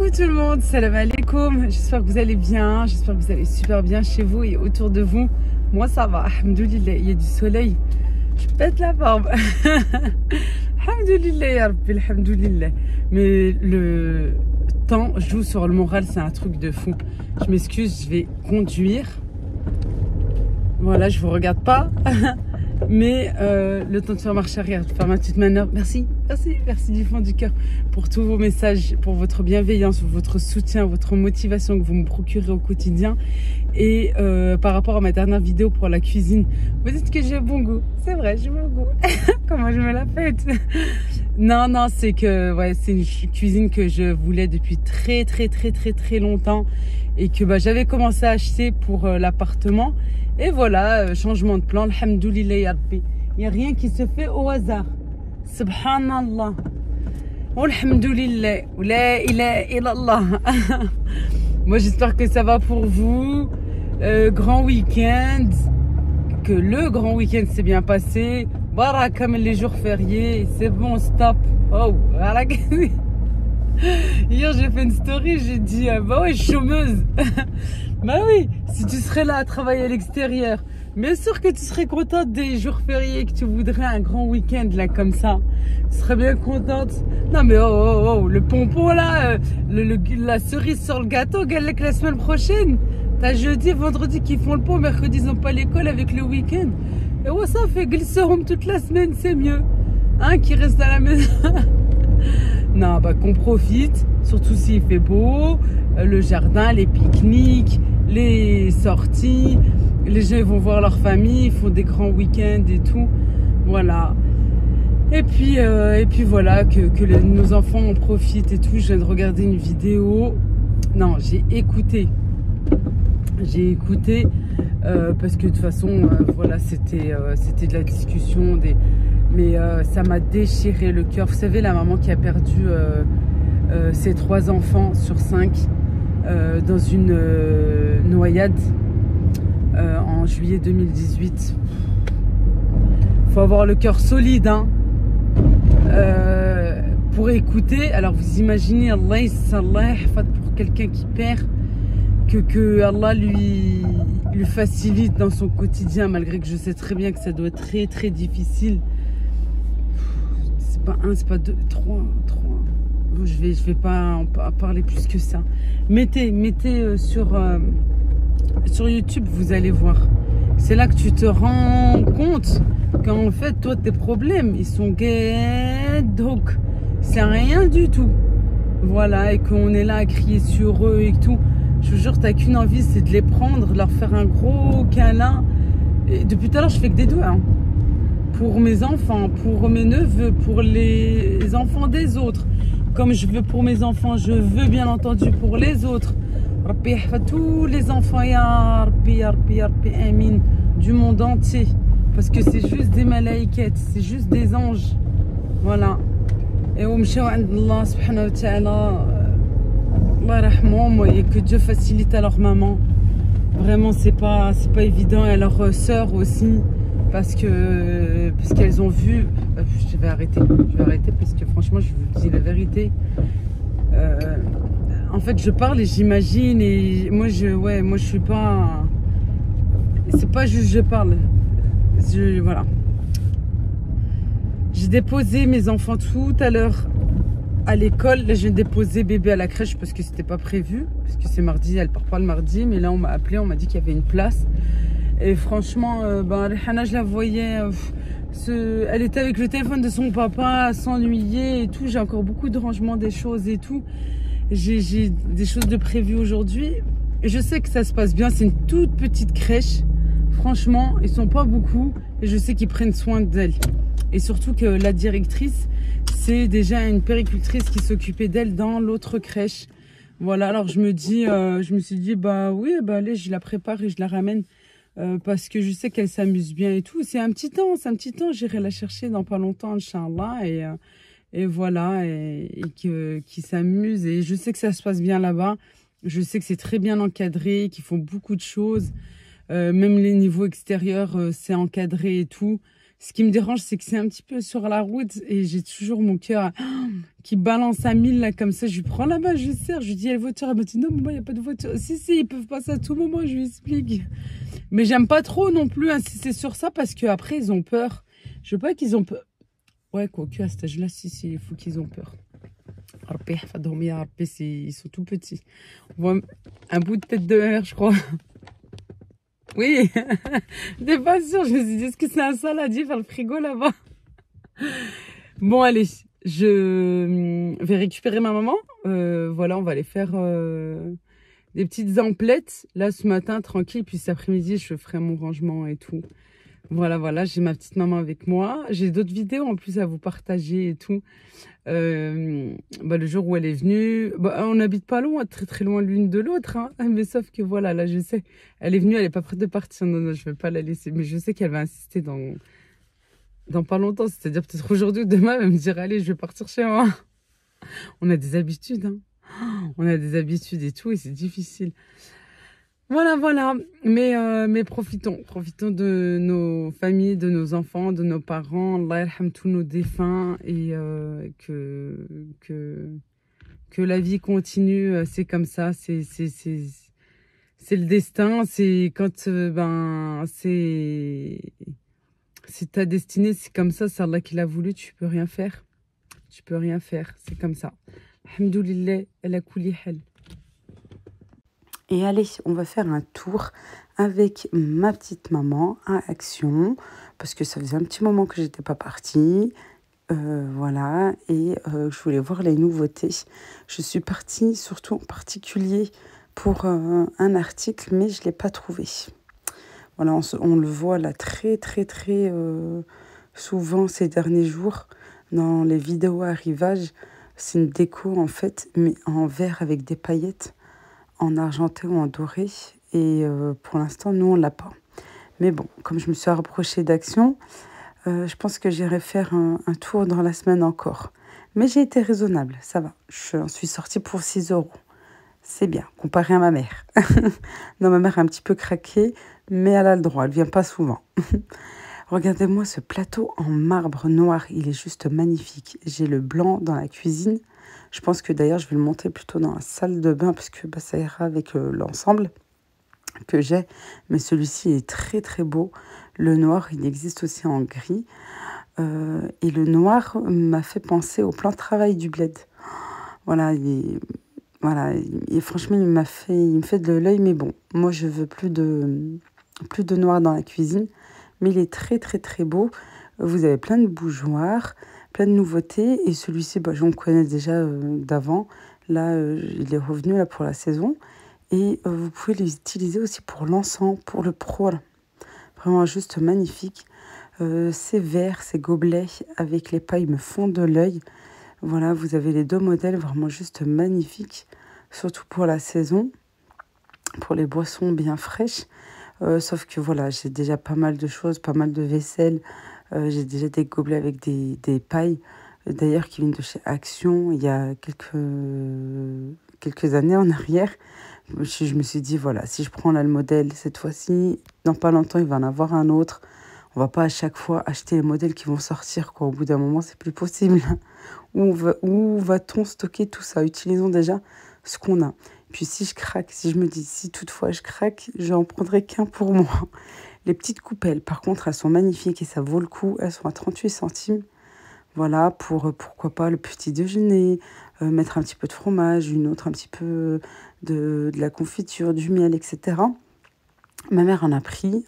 Coucou tout le monde, salam alaikum, j'espère que vous allez bien, j'espère que vous allez super bien chez vous et autour de vous. Moi ça va, alhamdoulilah, il y a du soleil, je pète la forme. Alhamdoulilah ya Rabbi, alhamdoulilah. Mais le temps joue sur le moral, c'est un truc de fou. Je m'excuse, je vais conduire. Voilà, je vous regarde pas. Mais le temps de faire marche arrière, de faire ma petite manœuvre. Merci, merci, merci du fond du cœur pour tous vos messages, pour votre bienveillance, votre soutien, votre motivation que vous me procurez au quotidien. Et par rapport à ma dernière vidéo pour la cuisine, vous dites que j'ai bon goût. C'est vrai, j'ai bon goût. Comment je me la pète. Non, non, c'est que ouais, c'est une cuisine que je voulais depuis très longtemps et que j'avais commencé à acheter pour l'appartement. Et voilà, changement de plan, alhamdoulilah ya Rabbi. Il n'y a rien qui se fait au hasard. Subhanallah. Alhamdoulilah. La ilaha illallah. Moi, j'espère que ça va pour vous. Grand week-end. Que le grand week-end s'est bien passé. Voilà, comme les jours fériés. C'est bon, stop. Oh, voilà. Hier, j'ai fait une story, j'ai dit, bah ouais, chômeuse. Bah oui, si tu serais là à travailler à l'extérieur, bien sûr que tu serais contente des jours fériés, que tu voudrais un grand week-end là comme ça. Tu serais bien contente. Non mais oh, le pompon là, la cerise sur le gâteau, galère que la semaine prochaine. T'as jeudi, vendredi qui font le pont, mercredi ils n'ont pas l'école avec le week-end. Et ouais, ça fait glisseront toute la semaine, c'est mieux. Hein, qui reste à la maison. Non, qu'on profite, surtout s'il fait beau, le jardin, les pique-niques, les sorties, les gens vont voir leur famille, ils font des grands week-ends et tout, voilà. Et puis voilà, que nos enfants en profitent et tout. Je viens de regarder une vidéo, non, j'ai écouté, parce que de toute façon, voilà, c'était de la discussion, mais ça m'a déchiré le cœur. Vous savez, la maman qui a perdu ses 3 enfants sur 5 dans une noyade en juillet 2018. Faut avoir le cœur solide, hein, pour écouter. Alors vous imaginez, Allah pour quelqu'un qui perd, que Allah lui facilite dans son quotidien, malgré que je sais très bien que ça doit être très difficile. C'est pas 1, c'est pas 2, 3. Bon, je vais pas en parler plus que ça. Mettez sur YouTube, vous allez voir. C'est là que tu te rends compte qu'en fait, toi, tes problèmes, ils sont donc c'est rien du tout. Voilà, et qu'on est là à crier sur eux et tout. Je vous jure, t'as qu'une envie, c'est de les prendre, de leur faire un gros câlin. Et depuis tout à l'heure, je fais que des doigts. Hein. Pour mes enfants, pour mes neveux, pour les enfants des autres. Comme je veux pour mes enfants, je veux bien entendu pour les autres. Rabbi tous les enfants, ya Rabbi, amin, du monde entier. Parce que c'est juste des malaïkettes, c'est juste des anges. Voilà. Et Allah subhanahu wa ta'ala, et que Dieu facilite à leur maman. Vraiment, c'est pas évident. Et à leurs sœurs aussi. Parce qu'elles ont vu. Je vais arrêter parce que franchement, je vous dis la vérité. En fait, je parle et j'imagine, et moi je suis pas. C'est pas juste je parle. Voilà. J'ai déposé mes enfants tout à l'heure à l'école. Là, je viens de déposer bébé à la crèche parce que c'était pas prévu, parce que c'est mardi. Elle part pas le mardi, mais là on m'a appelé, on m'a dit qu'il y avait une place. Et franchement, Rihanna, je la voyais, elle était avec le téléphone de son papa, à s'ennuyer et tout. J'ai encore beaucoup de rangement des choses et tout. J'ai des choses de prévues aujourd'hui. Et je sais que ça se passe bien. C'est une toute petite crèche. Franchement, ils sont pas beaucoup. Et je sais qu'ils prennent soin d'elle. Et surtout que la directrice, c'est déjà une péricultrice qui s'occupait d'elle dans l'autre crèche. Voilà, alors je me suis dit, oui, allez, je la prépare et je la ramène. Parce que je sais qu'elle s'amuse bien et tout. C'est un petit temps, j'irai la chercher dans pas longtemps, Inch'Allah, et voilà, et qui s'amuse. Et je sais que ça se passe bien là-bas. Je sais que c'est très bien encadré, qu'ils font beaucoup de choses. Même les niveaux extérieurs, c'est encadré et tout. Ce qui me dérange, c'est que c'est un petit peu sur la route et j'ai toujours mon cœur qui balance à 1000 là comme ça. Je lui prends la main, je lui serre, je lui dis, il y a une voiture. Elle me dit, non, maman, il n'y a pas de voiture. Si, ils peuvent passer à tout moment, je lui explique. Mais j'aime pas trop non plus insister sur ça parce qu'après, ils ont peur. Je veux pas qu'ils ont peur. Ouais, quoique à cet âge-là, si, il faut qu'ils ont peur. Ils sont tout petits. On voit un bout de tête de mer, je crois. Oui, j'étais pas sûre. Je me suis dit, est-ce que c'est un saladier vers le frigo là-bas? Bon, allez, je vais récupérer ma maman. Voilà, on va aller faire des petites emplettes. Là, ce matin, tranquille. Puis cet après-midi, je ferai mon rangement et tout. Voilà, j'ai ma petite maman avec moi. J'ai d'autres vidéos en plus à vous partager et tout. Le jour où elle est venue, on n'habite pas loin, très loin l'une de l'autre, hein. Mais sauf que voilà, là je sais, elle est venue, elle est pas prête de partir. Non, je vais pas la laisser. Mais je sais qu'elle va insister dans pas longtemps. C'est-à-dire peut-être aujourd'hui ou demain, elle va me dire allez, je vais partir chez moi. On a des habitudes, hein. On a des habitudes et tout, et c'est difficile. Voilà. Mais profitons de nos familles, de nos enfants, de nos parents. Allah yarham tous nos défunts et que la vie continue. C'est comme ça. C'est le destin. C'est quand c'est ta destinée. C'est comme ça. C'est Allah qui l'a voulu. Tu peux rien faire. C'est comme ça. Alhamdoulilah ala kulli hal. Et allez, on va faire un tour avec ma petite maman à Action, parce que ça faisait un petit moment que j'étais pas partie. Voilà, et je voulais voir les nouveautés. Je suis partie surtout en particulier pour un article, mais je ne l'ai pas trouvé. Voilà, on le voit là très souvent ces derniers jours dans les vidéos arrivage. C'est une déco en fait, mais en vert avec des paillettes, en argenté ou en doré. Et pour l'instant, nous, on ne l'a pas. Mais bon, comme je me suis rapprochée d'Action, je pense que j'irai faire un tour dans la semaine encore. Mais j'ai été raisonnable, ça va. Je suis sortie pour 6 €. C'est bien, comparé à ma mère. Non, ma mère a un petit peu craqué, mais elle a le droit, elle ne vient pas souvent. Regardez-moi ce plateau en marbre noir, il est juste magnifique. J'ai le blanc dans la cuisine. Je pense que d'ailleurs, je vais le monter plutôt dans la salle de bain parce que ça ira avec l'ensemble que j'ai. Mais celui-ci est très beau. Le noir, il existe aussi en gris. Et le noir m'a fait penser au plan de travail du bled. Voilà, franchement, il me fait de l'œil. Mais bon, moi, je veux plus de noir dans la cuisine. Mais il est très beau. Vous avez plein de bougeoirs, plein de nouveautés. Et celui-ci, j'en connais déjà d'avant. Là, il est revenu là, pour la saison. Et vous pouvez l'utiliser aussi pour l'encens, pour le pro. Là. Vraiment juste magnifique. Ces verres, ces gobelets avec les pailles me font de l'œil. Voilà, vous avez les deux modèles vraiment juste magnifiques. Surtout pour la saison, pour les boissons bien fraîches. Sauf que voilà, j'ai déjà pas mal de choses, pas mal de vaisselle. J'ai déjà des gobelets avec des pailles. D'ailleurs, qui viennent de chez Action il y a quelques années en arrière. Je me suis dit, voilà, si je prends là le modèle cette fois-ci, dans pas longtemps, il va en avoir un autre. On va pas à chaque fois acheter les modèles qui vont sortir, quoi. Au bout d'un moment, c'est plus possible. Où va-t-on stocker tout ça? Utilisons déjà ce qu'on a. Puis si je craque, si je me dis, si toutefois je craque, j'en prendrai qu'un pour moi. Les petites coupelles, par contre, elles sont magnifiques et ça vaut le coup. Elles sont à 38 centimes. Voilà, pourquoi pas le petit déjeuner, mettre un petit peu de fromage, une autre un petit peu de la confiture, du miel, etc. Ma mère en a pris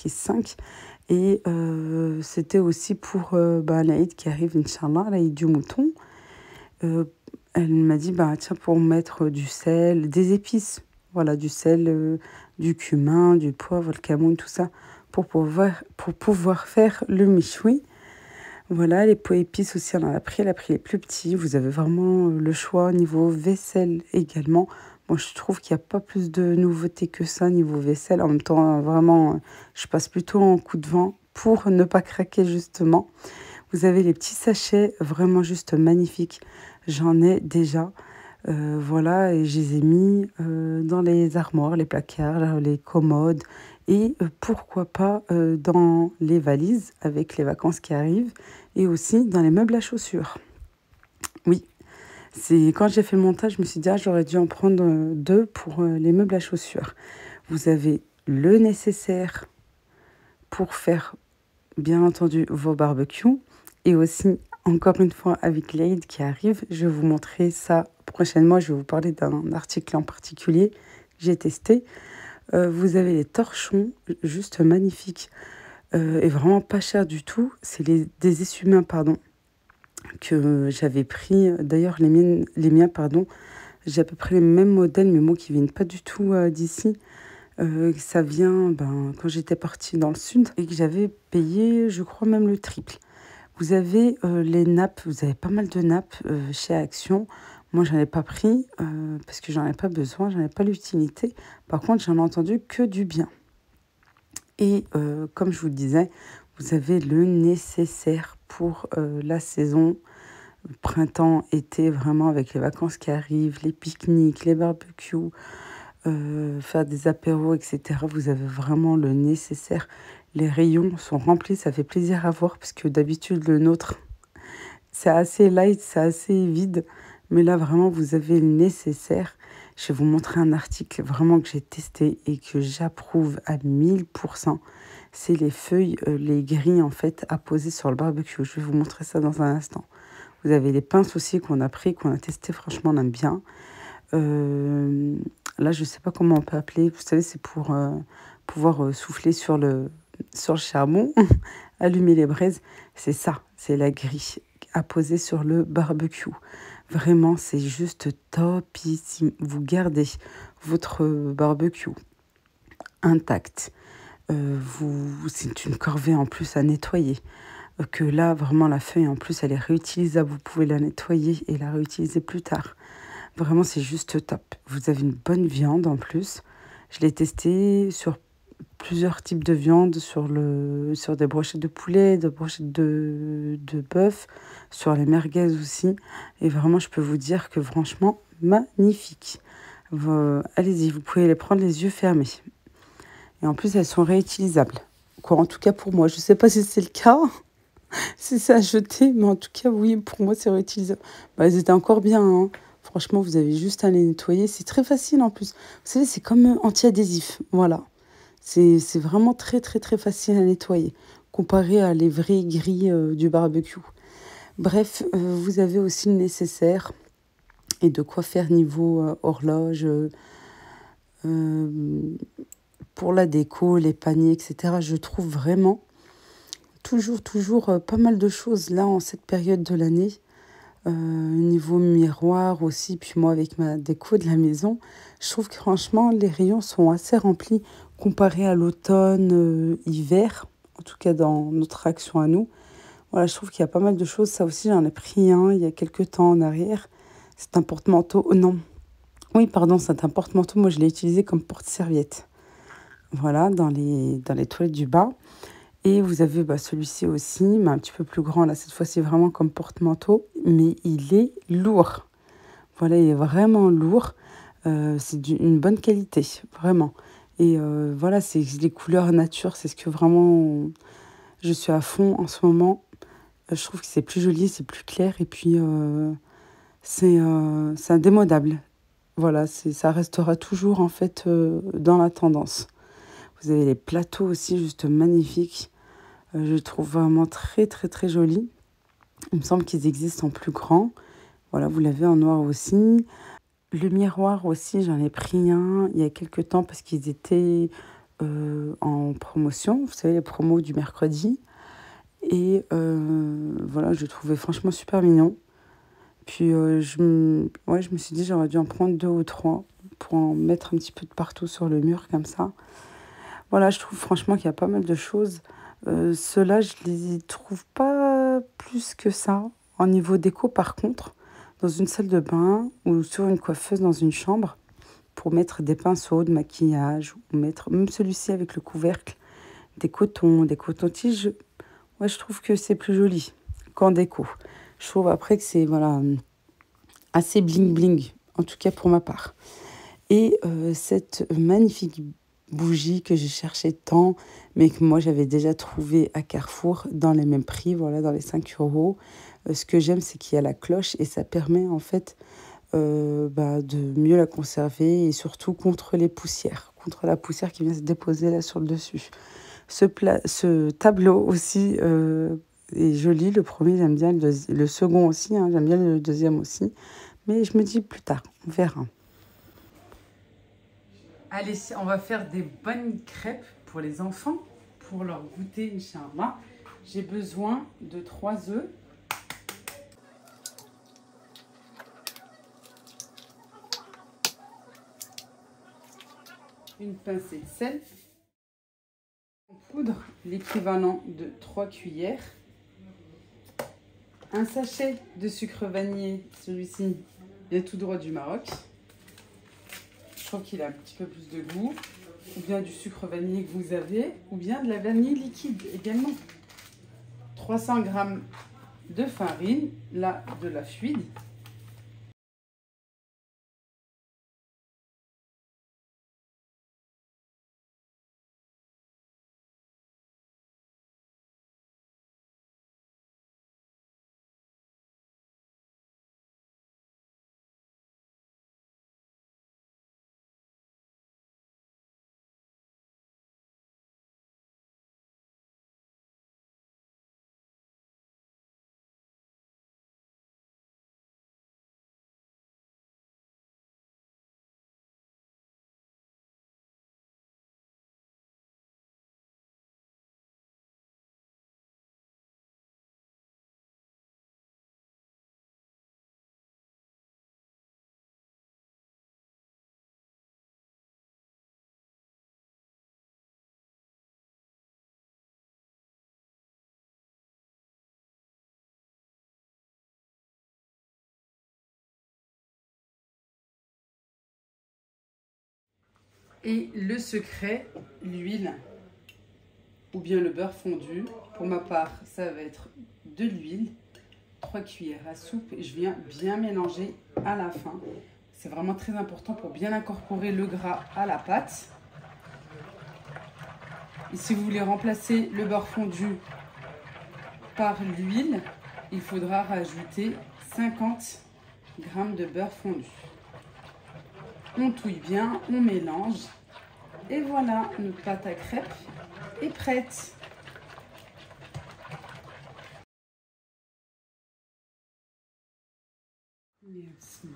5. Et c'était aussi pour l'Aïd qui arrive, Inch'Allah, l'Aïd du mouton. Elle m'a dit, tiens, pour mettre du sel, des épices. Voilà, du sel, du cumin, du poivre, le camoun, tout ça, pour pouvoir faire le michoui. Voilà, les pots épices aussi, elle a pris les plus petits. Vous avez vraiment le choix au niveau vaisselle également. Moi, je trouve qu'il n'y a pas plus de nouveautés que ça niveau vaisselle. En même temps, vraiment, je passe plutôt en coup de vent pour ne pas craquer justement. Vous avez les petits sachets vraiment juste magnifiques. J'en ai déjà. Voilà, et je les ai mis dans les armoires, les placards, les commodes Et pourquoi pas dans les valises avec les vacances qui arrivent et aussi dans les meubles à chaussures. Oui, c'est quand j'ai fait le montage, je me suis dit, ah, j'aurais dû en prendre deux pour les meubles à chaussures. Vous avez le nécessaire pour faire, bien entendu, vos barbecues. Et aussi, encore une fois, avec l'Aïd qui arrive, je vais vous montrer ça prochainement. Je vais vous parler d'un article en particulier que j'ai testé. Vous avez les torchons, juste magnifiques et vraiment pas chers du tout. C'est des essuie-mains, pardon, que j'avais pris. D'ailleurs, les miens, pardon, j'ai à peu près les mêmes modèles, mais moi qui ne viennent pas du tout d'ici. Ça vient quand j'étais partie dans le sud et que j'avais payé, je crois, même le triple. Vous avez les nappes, vous avez pas mal de nappes chez Action. Moi, j'en ai pas pris parce que j'en ai pas besoin, j'en ai pas l'utilité. Par contre, j'en ai entendu que du bien. Et comme je vous le disais, vous avez le nécessaire pour la saison, printemps, été, vraiment avec les vacances qui arrivent, les pique-niques, les barbecues, faire des apéros, etc. Vous avez vraiment le nécessaire. Les rayons sont remplis, ça fait plaisir à voir parce que d'habitude, le nôtre, c'est assez light, c'est assez vide. Mais là, vraiment, vous avez le nécessaire. Je vais vous montrer un article vraiment que j'ai testé et que j'approuve à 1000%. C'est les feuilles, les grilles en fait, à poser sur le barbecue. Je vais vous montrer ça dans un instant. Vous avez les pinces aussi qu'on a pris, qu'on a testé. Franchement, on aime bien. Là, je ne sais pas comment on peut appeler. Vous savez, c'est pour pouvoir souffler sur le charbon, allumer les braises. C'est ça, c'est la grille à poser sur le barbecue. Vraiment, c'est juste topissime. Vous gardez votre barbecue intact. C'est une corvée en plus à nettoyer. Que là, vraiment, la feuille, en plus, elle est réutilisable. Vous pouvez la nettoyer et la réutiliser plus tard. Vraiment, c'est juste top. Vous avez une bonne viande en plus. Je l'ai testé sur plusieurs types de viande, sur des brochettes de poulet, des brochettes de bœuf, sur les merguez aussi. Et vraiment, je peux vous dire que franchement, magnifique. Allez-y, vous pouvez les prendre les yeux fermés. Et en plus, elles sont réutilisables. Quoi, en tout cas pour moi. Je ne sais pas si c'est le cas, si c'est à jeter, mais en tout cas, oui, pour moi, c'est réutilisable. Elles étaient encore bien, hein. Franchement, vous avez juste à les nettoyer. C'est très facile en plus. Vous savez, c'est comme anti-adhésif. Voilà. C'est vraiment très, très, très facile à nettoyer, comparé à les vraies grilles du barbecue. Bref, vous avez aussi le nécessaire et de quoi faire niveau horloge, pour la déco, les paniers, etc. Je trouve vraiment toujours pas mal de choses là en cette période de l'année. Niveau miroir aussi, puis moi avec ma déco de la maison, je trouve que franchement les rayons sont assez remplis comparé à l'automne, hiver, en tout cas dans notre action à nous. Voilà, je trouve qu'il y a pas mal de choses. Ça aussi, j'en ai pris un il y a quelques temps en arrière. C'est un porte-manteau. Oh non. Oui, pardon, c'est un porte-manteau. Moi, je l'ai utilisé comme porte-serviette. Voilà, dans les toilettes du bas. Et vous avez celui-ci aussi, mais un petit peu plus grand. Là, cette fois-ci, vraiment comme porte-manteau. Mais il est lourd. Voilà, il est vraiment lourd. C'est une bonne qualité, vraiment. Et voilà, c'est les couleurs nature. C'est ce que vraiment je suis à fond en ce moment. Je trouve que c'est plus joli, c'est plus clair. Et puis, c'est indémodable. Voilà, ça restera toujours en fait dans la tendance. Vous avez les plateaux aussi, juste magnifiques. Je les trouve vraiment très, très, très jolis. Il me semble qu'ils existent en plus grand. Voilà, vous l'avez en noir aussi. Le miroir aussi, j'en ai pris un il y a quelques temps parce qu'ils étaient en promotion. Vous savez, les promos du mercredi. Et voilà, je le trouvais franchement super mignon. Puis je me suis dit j'aurais dû en prendre 2 ou 3 pour en mettre un petit peu de partout sur le mur comme ça. Voilà, je trouve franchement qu'il y a pas mal de choses. Ceux-là, je les trouve pas plus que ça. En niveau déco, par contre, dans une salle de bain ou sur une coiffeuse dans une chambre, pour mettre des pinceaux de maquillage, ou mettre même celui-ci avec le couvercle, des cotons, des cotons-tiges. Ouais, je trouve que c'est plus joli qu'en déco. Je trouve après que c'est voilà, assez bling-bling, en tout cas pour ma part. Et cette magnifique bougies que je cherchais tant, mais que moi j'avais déjà trouvé à Carrefour dans les mêmes prix, voilà, dans les 5 euros. Ce que j'aime, c'est qu'il y a la cloche et ça permet en fait de mieux la conserver et surtout contre les poussières, contre la poussière qui vient se déposer là sur le dessus. Ce tableau aussi est joli. Le premier, j'aime bien. Le second aussi, hein, j'aime bien le deuxième aussi. Mais je me dis plus tard, on verra. Allez, on va faire des bonnes crêpes pour les enfants, pour leur goûter, Inch'Allah. J'ai besoin de 3 œufs. Une pincée de sel. En poudre, l'équivalent de 3 cuillères. Un sachet de sucre vanillé, celui-ci vient tout droit du Maroc. Je trouve qu'il a un petit peu plus de goût. Ou bien du sucre vanillé que vous avez, ou bien de la vanille liquide également. 300 g de farine, là de la fluide. Et le secret, l'huile ou bien le beurre fondu. Pour ma part, ça va être de l'huile, 3 cuillères à soupe. Et je viens bien mélanger à la fin. C'est vraiment très important pour bien incorporer le gras à la pâte. Et si vous voulez remplacer le beurre fondu par l'huile, il faudra rajouter 50 g de beurre fondu. On touille bien, on mélange. Et voilà, notre pâte à crêpes est prête. Merci.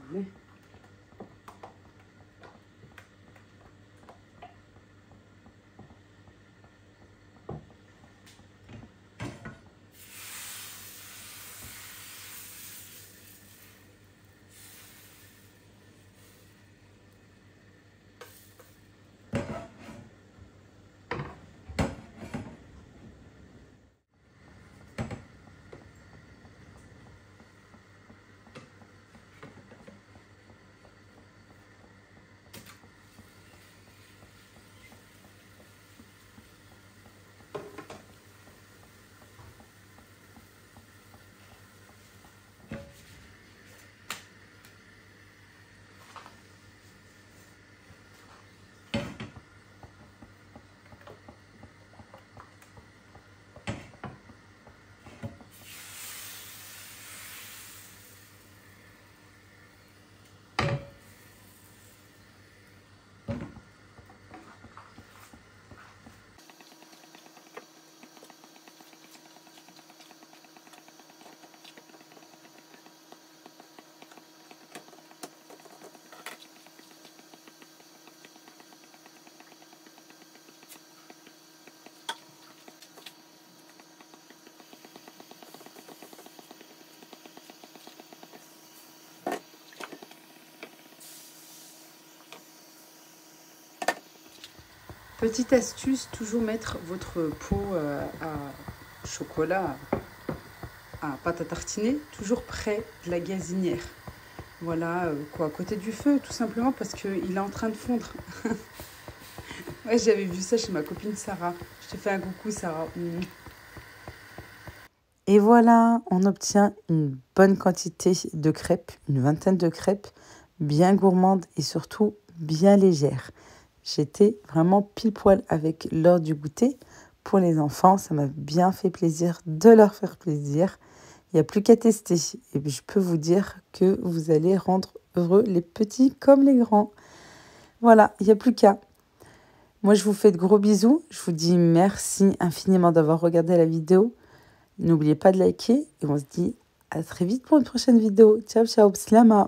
Petite astuce, toujours mettre votre pot à chocolat, à pâte à tartiner, toujours près de la gazinière. Voilà, à côté du feu, tout simplement parce qu'il est en train de fondre. Ouais, j'avais vu ça chez ma copine Sarah. Je te fais un coucou, Sarah. Et voilà, on obtient une bonne quantité de crêpes, une vingtaine de crêpes, bien gourmandes et surtout bien légères. j'étais vraiment pile poil avec l'heure du goûter pour les enfants. Ça m'a bien fait plaisir de leur faire plaisir. Il n'y a plus qu'à tester. Et puis, je peux vous dire que vous allez rendre heureux les petits comme les grands. Voilà, il n'y a plus qu'à. Moi, je vous fais de gros bisous. Je vous dis merci infiniment d'avoir regardé la vidéo. N'oubliez pas de liker et on se dit à très vite pour une prochaine vidéo. Ciao, ciao, bislama.